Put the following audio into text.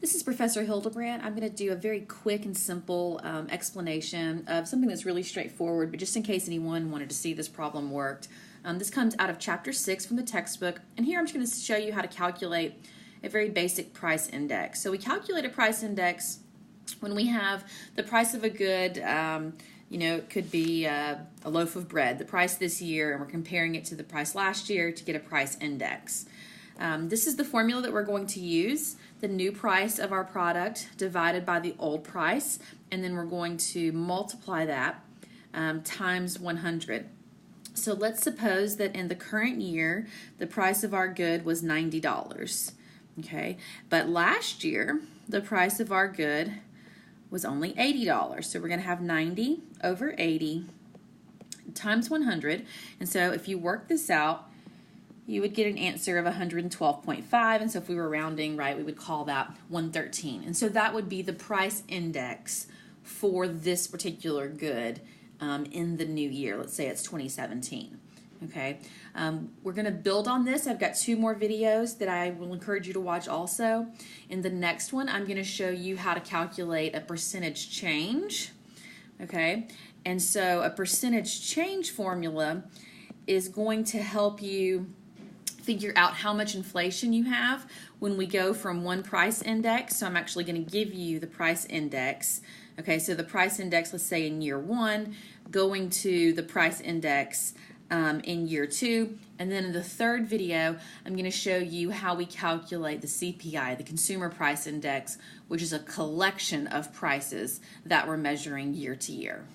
This is Professor Hildebrandt. I'm going to do a very quick and simple explanation of something that's really straightforward, but just in case anyone wanted to see this problem worked. This comes out of Chapter 6 from the textbook, and here I'm just going to show you how to calculate a very basic price index. So we calculate a price index when we have the price of a good, it could be a loaf of bread, the price this year, and we're comparing it to the price last year to get a price index. This is the formula that we're going to use, the new price of our product divided by the old price, and then we're going to multiply that times 100. So let's suppose that in the current year, the price of our good was $90, okay? But last year, the price of our good was only $80. So we're going to have 90 over 80 times 100. And so if you work this out, you would get an answer of 112.5, and so if we were rounding, right, we would call that 113. And so that would be the price index for this particular good in the new year. Let's say it's 2017. Okay, we're going to build on this. I've got 2 more videos that I will encourage you to watch also. In the next one, I'm going to show you how to calculate a percentage change. Okay, and so a percentage change formula is going to help you figure out how much inflation you have when we go from one price index. So I'm actually going to give you the price index. Okay, so the price index, let's say in year 1, going to the price index in year 2, and then in the third video, I'm going to show you how we calculate the CPI, the Consumer Price Index, which is a collection of prices that we're measuring year to year.